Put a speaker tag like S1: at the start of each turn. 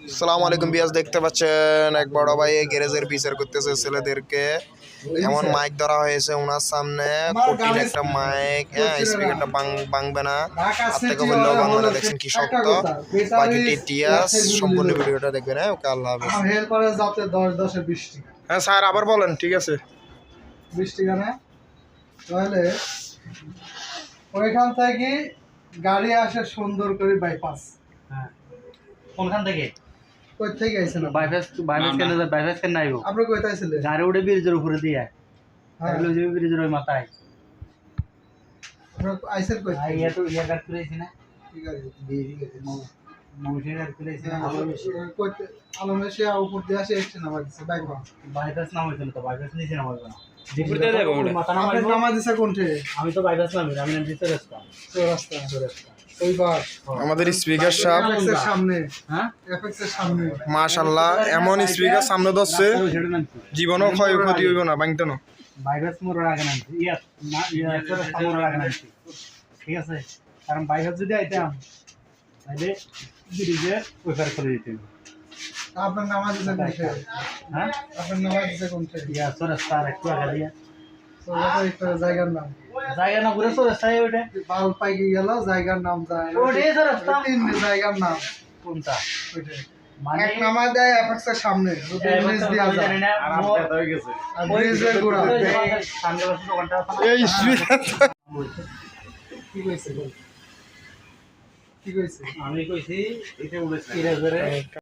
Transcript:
S1: আসসালামু আলাইকুম বিয়াস, দেখতে পাচ্ছেন এক বড় ভাই গ্যারেজের বিচার করতেছে ছেলেদেরকে। এমন মাইক ধরা হয়েছে ওনার সামনে, কঠিন একটা মাইক। হ্যাঁ, স্পিকারটা ভাঙবে না, হাত থেকে বললেও ভাঙবে না। দেখছেন কি শক্ত। বাকিটি টিয়াস, সম্পূর্ণ ভিডিওটা দেখবেন। হ্যাঁ, ওকে, আল্লাহ হাফেজ। হ্যাঁ স্যার, আবার বলেন। ঠিক আছে,
S2: 20 টাকা না তাহলে ওইখান থেকে গাড়ি আসে সুন্দর করে বাইপাস।
S3: হ্যাঁ, কোনখান থেকে?
S2: কই থেকে আইছেন
S3: বাইপাস কেন নাইবো?
S2: আপনি কইতে আইছিলেন?
S3: গাড়ি উঠে ব্রিজের উপরে দিয়ে
S2: হ্যাঁ,
S3: ব্রিজের ওই মাথায়
S2: আপনি আইছেন কই থেকে?
S3: ইয়া তো ইয়া গাড়ি তুলেছি না,
S2: ঠিক আছে
S3: মৌসুমী গাড়ি তুলেছি না।
S2: কইতে আলমেশিয়া উপর দিয়ে আসে এসে নামা দিছে বাইপাস।
S3: বাইপাস নাম হয়েছিল তো, বাইপাস নিচে নামাবো না, মাথা
S2: আপনি
S3: নামাবো।
S2: নামা দিছে কোনটে?
S3: আমি তো বাইপাস নামি, আমি নাম দিতে রাস্তা
S2: রাস্তা ওইবার
S1: আমাদের স্পিকার সাহেব
S2: এফএক্স এর সামনে,
S3: হ্যাঁ
S2: এফএক্স এর সামনে
S1: মাশাআল্লাহ, এমন স্পিকার সামনে ধরছে,
S3: সেটা নামছি
S1: জীবনও ক্ষয়ক্ষতি হইব না, ভাঙতে না।
S3: বাইপাস মোড়ের আগে নামছি, রাস্তা মোড়ের আগে নামছি। ঠিক আছে, কারণ বাইপাস যদি আইতাম তাহলে ব্রিজের ওই পার করে দিতে হবে।
S2: আপনার নামা দিছে কোনটে?
S3: হ্যাঁ,
S2: আপনার নামা দিছে কোনটে?
S3: ইয়া রাস্তা একটু আগে দিয়া
S2: তো একটা জায়গার নাম
S3: জায়গা না ঘুরে রাস্তায় ওইটা
S2: বাল পাইকে গেল, জায়গার নাম যায়
S3: ওটাই তো রাস্তা।
S2: তিন জায়গার নাম
S3: কোনটা?
S2: ওইটাই।
S3: মানে
S2: এক নামা দেয় এফএক্স এর সামনে, দুটো ব্রিজ দিয়া যায়
S3: জানি না,
S2: আর ব্রিজের গোড়া।
S3: সামনে বসে দোকানটা আছে না?
S1: এই স্পিকার
S2: কি কইছে? কি কইছে?
S3: আমি কইছি এটা উড়েছে